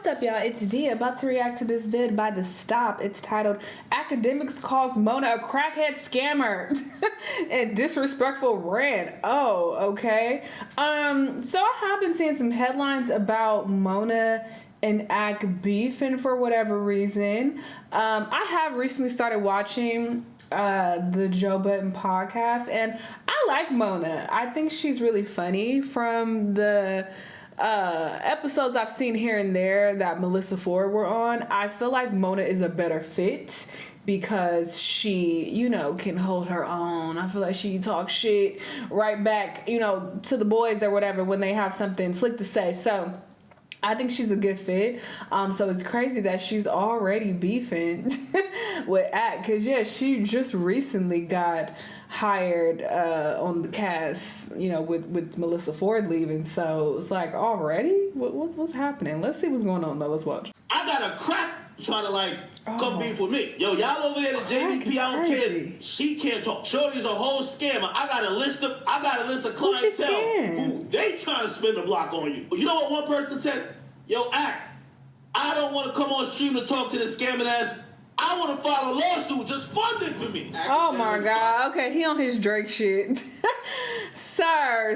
What's up, y'all? It's D, about to react to this vid by The Stop. It's titled, Akademiks calls Mona a crackhead scammer and disrespectful rant. Oh, okay. So I have been seeing some headlines about Mona and Ak beefing for whatever reason. I have recently started watching the Joe Budden podcast, and I like Mona. I think she's really funny. From the episodes I've seen here and there that Melissa Ford were on, I feel like Mona is a better fit because she, can hold her own. I feel like she talks shit right back, to the boys or whatever when they have something slick to say. So I think she's a good fit. So it's crazy that she's already beefing with Ak, because she just recently got hired on the cast, with Melissa Ford leaving. So it's like, already? What's happening? Let's see what's going on, though. Let's watch. I got a crack trying to come beef with me. Yo, y'all over there at JVP, I don't care. She can't talk. Shorty's a whole scammer. I got a list of clientele who they trying to spin the block on you. You know what one person said? Yo, Ak, I don't want to come on stream to talk to this scamming ass. I want to file a lawsuit. Just fund it for me. Oh my God. Okay, he on his Drake shit. Sir,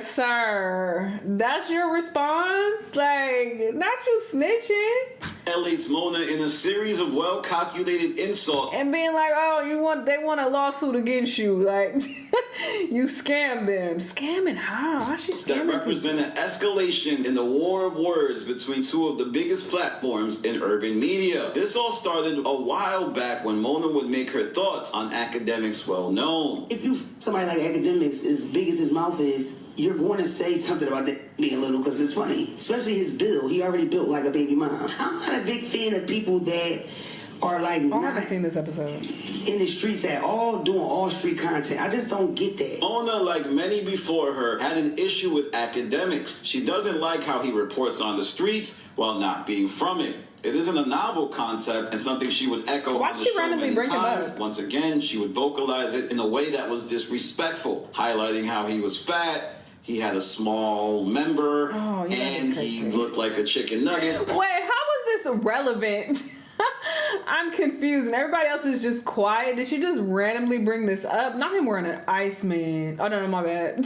that's your response? Like, not you snitching? LA's Mona in a series of well-calculated insults. And being like, they want a lawsuit against you. Like, you scammed them. Scamming how? How's she scamming? That represent an escalation in the war of words between two of the biggest platforms in urban media. This all started a while back when Mona would make her thoughts on Akademiks well known. If you somebody like Akademiks, as big as his mouth is, you're going to say something about that being little because it's funny. Especially his build. He already built like a baby mom. I'm not a big fan of people that are like I haven't seen this episode. In the streets at all, doing all street content. I just don't get that. Mona, like many before her, had an issue with Akademiks. She doesn't like how he reports on the streets while not being from it. It isn't a novel concept and something she would echo on the show many times. Once again, she would vocalize it in a way that was disrespectful, highlighting how he was fat, he had a small member, and he looked like a chicken nugget. Wait, how was this relevant? I'm confused, and everybody else is just quiet. Did she just randomly bring this up? Not him wearing an Iceman. Oh, no, my bad.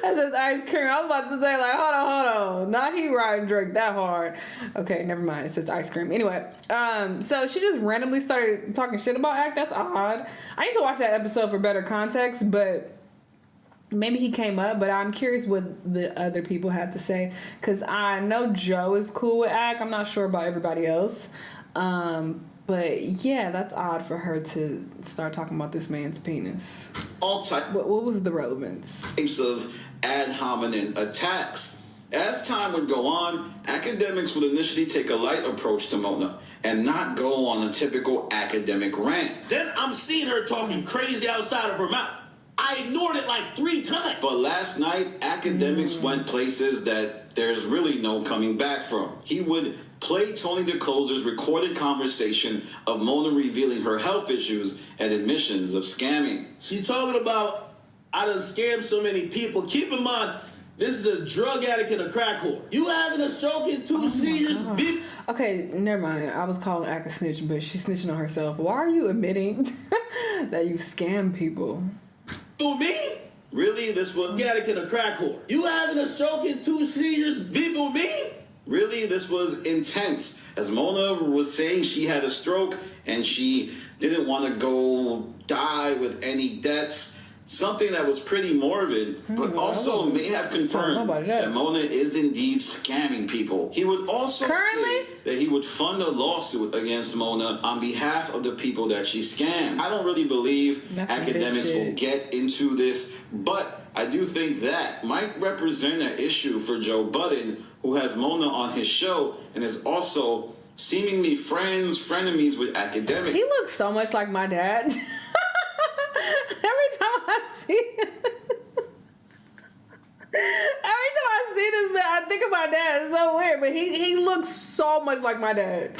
That says ice cream. I was about to say, like, hold on. Not he riding Drake that hard. Okay, never mind. It says ice cream. Anyway, so she just randomly started talking shit about Ak. That's odd. I need to watch that episode for better context, but maybe he came up, but I'm curious what the other people had to say, because I know Joe is cool with Ak. I'm not sure about everybody else. But yeah, that's odd for her to start talking about this man's penis. All types. What was the relevance? Types of ad hominem attacks. As time would go on, Akademiks would initially take a light approach to Mona and not go on a typical academic rant. Then I'm seeing her talking crazy outside of her mouth. I ignored it like 3 times. But last night, Akademiks went places that there's really no coming back from. He would play Tony the Closer's recorded conversation of Mona revealing her health issues and admissions of scamming. She's talking about, I done scammed so many people. Keep in mind, this is a drug addict and a crack whore. You having a stroke in 2 seizures, bitch. Okay, never mind. I was calling Ak a snitch, but she's snitching on herself. Why are you admitting that you scam people? For me? Really? This was addict and a crack whore. You having a stroke in 2 seizures, bitch, for me? Really, this was intense, as Mona was saying she had a stroke and she didn't want to go die with any debts. Something that was pretty morbid, but also may have confirmed that Mona is indeed scamming people. He would also say that he would fund a lawsuit against Mona on behalf of the people that she scammed. I don't really believe Akademiks will get into this, but I do think that might represent an issue for Joe Budden, who has Mona on his show and is also seemingly frenemies with Akademiks. He looks so much like my dad. Every time I see this man, I think of my dad. It's so weird, but he looks so much like my dad.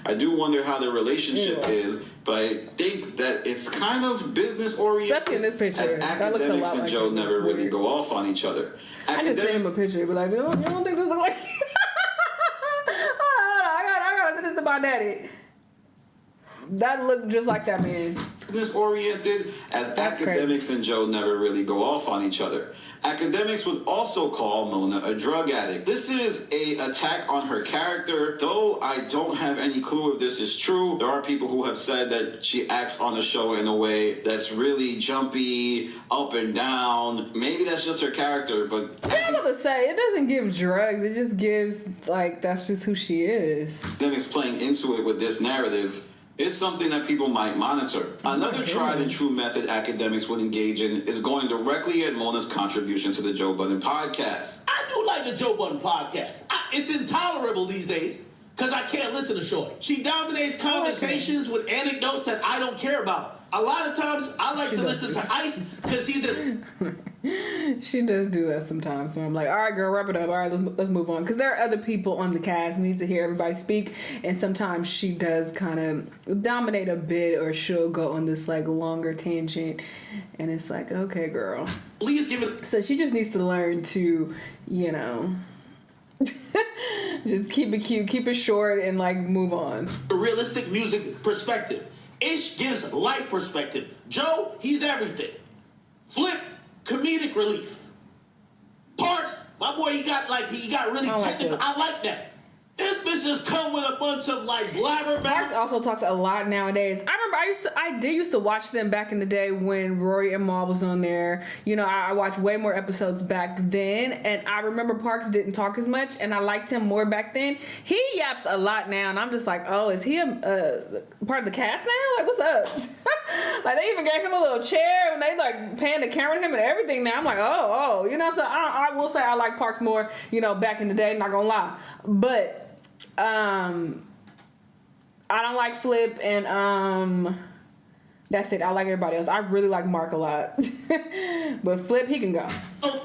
I do wonder how their relationship is, but I think that it's kind of business oriented. Especially in this picture. As Akademiks and Joe never really go off on each other. I just sent him a picture, but like, you don't think this looks like? the Bond Daddy. That looked just like that man. Business-oriented, as That's Akademiks crazy. and Joe never really go off on each other. Akademiks would also call Mona a drug addict. This is an attack on her character, though I don't have any clue if this is true. There are people who have said that she acts on the show in a way that's really jumpy, up and down. Maybe that's just her character, but... Yeah, I'm about to say, it doesn't give drugs. It just gives, like, that's just who she is. Akademiks playing into it with this narrative is something that people might monitor. Another tried and true method Akademiks would engage in is going directly at Mona's contribution to the Joe Budden podcast. I do like the Joe Budden podcast. It's intolerable these days because I can't listen to Shorty. She dominates conversations with anecdotes that I don't care about. A lot of times, I like to listen to Ice because he's in... She does do that sometimes. So I'm like, all right, girl, wrap it up. All right, let's move on. Because there are other people on the cast. We need to hear everybody speak. And sometimes she does kind of dominate a bit, or she'll go on this like longer tangent. And it's like, okay, girl. Leah's giving... So she just needs to learn to, you know, just keep it cute, keep it short, and like move on. a realistic music perspective. Ish gives life perspective. Joe, he's everything. Flip, comedic relief. Parks, my boy, he got really I like technical. it. I like that. This bitch just come with a bunch of like Parks blabbermouth. also talks a lot nowadays. I remember I did used to watch them back in the day when Rory and Mal was on there. You know, I watched way more episodes back then, and I remember Parks didn't talk as much, and I liked him more back then. He yaps a lot now, and I'm just like, oh, is he a part of the cast now? Like, what's up? Like, they even gave him a little chair, and they like panned the camera to him and everything. Now I'm like, oh, you know. So I will say I like Parks more, you know, back in the day. Not gonna lie, but. I don't like Flip, and that's it. I like everybody else. I really like Mark a lot, but Flip, he can go.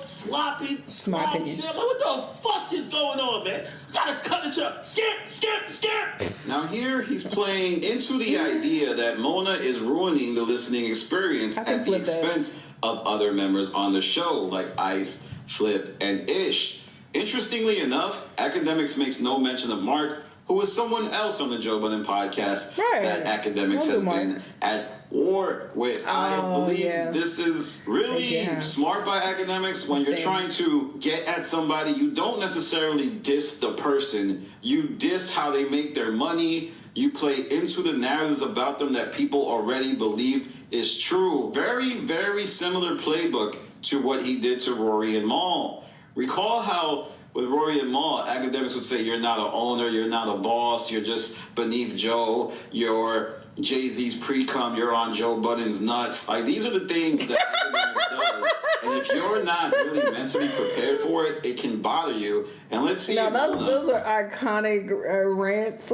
Sloppy, my opinion. shit. Like, what the fuck is going on, man? Gotta cut it up. Skip. Now here he's playing into the idea that Mona is ruining the listening experience I think at the Flip does. expense of other members on the show, like Ice, Flip, and Ish. Interestingly enough, Akademiks makes no mention of Mark, who is someone else on the Joe Budden podcast Right. that Akademiks Don't do has Mark. been at war with. I believe yeah. this is really Yeah. smart by Akademiks. When you're Damn. trying to get at somebody, you don't necessarily diss the person. You diss how they make their money. You play into the narratives about them that people already believe is true. Very, very similar playbook to what he did to Rory and Mal. Recall how with Rory and Mal, Akademiks would say, you're not an owner, you're not a boss, you're just beneath Joe, you're Jay-Z's pre-cum, you're on Joe Budden's nuts. Like, these are the things that Akademiks does. And if you're not really mentally prepared for it, it can bother you. And let's see. No, if those are iconic rants.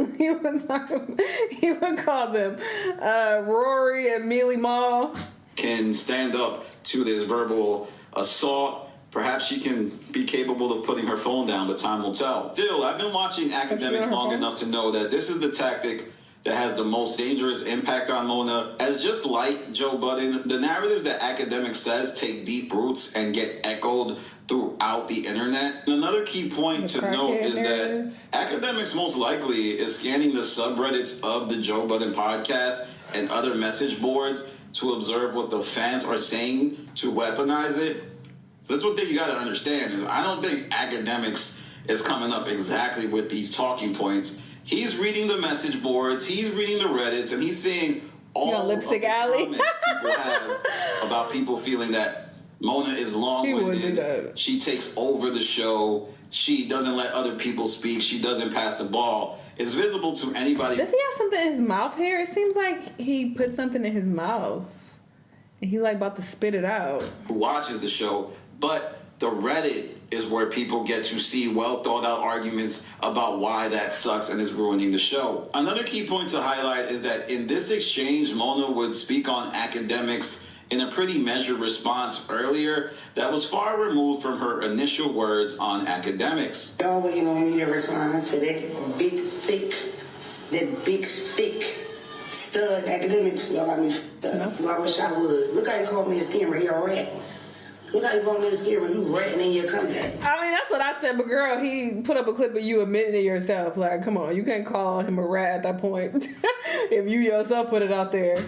He would call them Rory and Mealy Mall. can stand up to this verbal assault. Perhaps she can be capable of putting her phone down, but time will tell. Still, I've been watching Akademiks long enough to know that this is the tactic that has the most dangerous impact on Mona. As just like Joe Budden, the narratives that Akademiks says take deep roots and get echoed throughout the internet. And another key point to note is that Akademiks most likely is scanning the subreddits of the Joe Budden podcast and other message boards to observe what the fans are saying to weaponize it. So that's one thing you got to understand is I don't think Akademiks is coming up exactly with these talking points. He's reading the message boards, he's reading the Reddits, and he's seeing all of the Lipstick Alley. comments people have about people feeling that Mona is He wouldn't do long-winded. that. She takes over the show. She doesn't let other people speak. She doesn't pass the ball. It's visible to anybody. Does he have something in his mouth here? It seems like he put something in his mouth. And he's like about to spit it out. Who watches the show, but the Reddit is where people get to see well thought out arguments about why that sucks and is ruining the show. Another key point to highlight is that in this exchange, Mona would speak on Akademiks in a pretty measured response earlier that was far removed from her initial words on Akademiks. Y'all waiting on me to respond to that big, thick stud Akademiks. Y'all got me. I wish I would. Look how he called me a scammer. He a rat. Look how you going to scare when you ratting in your comeback. I mean, that's what I said, but girl, he put up a clip of you admitting it yourself. Like, come on, you can't call him a rat at that point. If you yourself put it out there.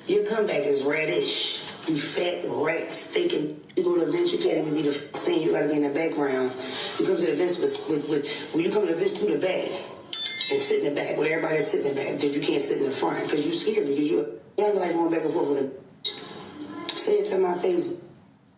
Your comeback is radish. You fat rat stinking. You go to events, you can't even be the scene. You got to be in the background. You come to the events when you come to the events through the back and sit in the back where everybody's sitting in the back because you can't sit in the front because you scared because you don't like going back and forth with a. Say it to my face.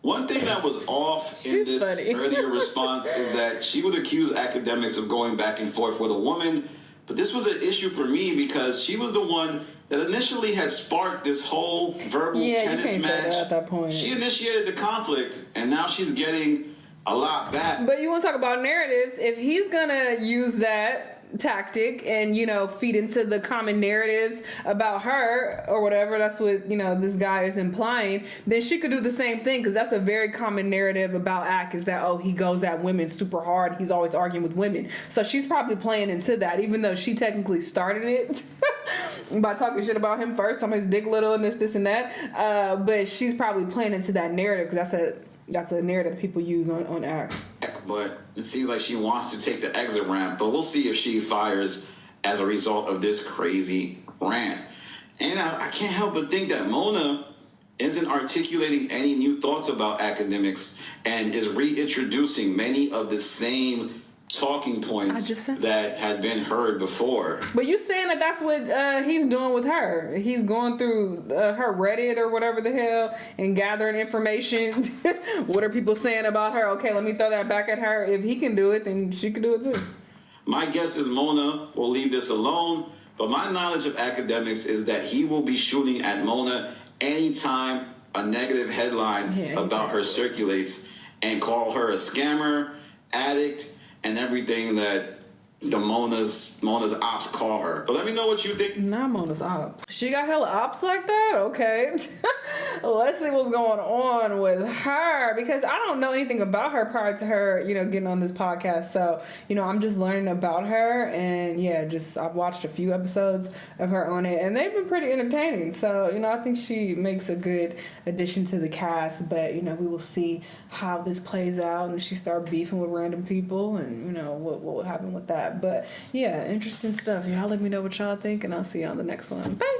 One thing that was off in this earlier response is that she would accuse Akademiks of going back and forth with a woman, but this was an issue for me because she was the one that initially had sparked this whole verbal tennis match. At that point. She initiated the conflict, and now she's getting a lot back. But you want to talk about narratives? If he's gonna use that tactic and feed into the common narratives about her or whatever, that's what this guy is implying, then she could do the same thing, because that's a very common narrative about Ak, is that he goes at women super hard, he's always arguing with women. So she's probably playing into that, even though she technically started it by talking shit about him first, on his dick little and this and that, but she's probably playing into that narrative because that's a narrative people use on Ak. But it seems like she wants to take the exit ramp, but we'll see if she fires as a result of this crazy rant. And I can't help but think that Mona isn't articulating any new thoughts about Akademiks and is reintroducing many of the same talking points that had been heard before. But you saying that that's what he's doing with her. He's going through her Reddit or whatever the hell and gathering information. What are people saying about her? Okay, let me throw that back at her. If he can do it, then she can do it too. My guess is Mona will leave this alone, but my knowledge of Akademiks is that he will be shooting at Mona anytime a negative headline about her circulates and call her a scammer, addict, and everything that the Mona's ops call her. But let me know what you think. Not Mona's ops. She got hella ops like that? Okay. Let's see what's going on with her, because I don't know anything about her prior to her, getting on this podcast. So, I'm just learning about her, and I've watched a few episodes of her on it, and they've been pretty entertaining. So, I think she makes a good addition to the cast, but, we will see how this plays out, and she start beefing with random people, and, what will happen with that. But, interesting stuff. Y'all let me know what y'all think, and I'll see you on the next one. Bye!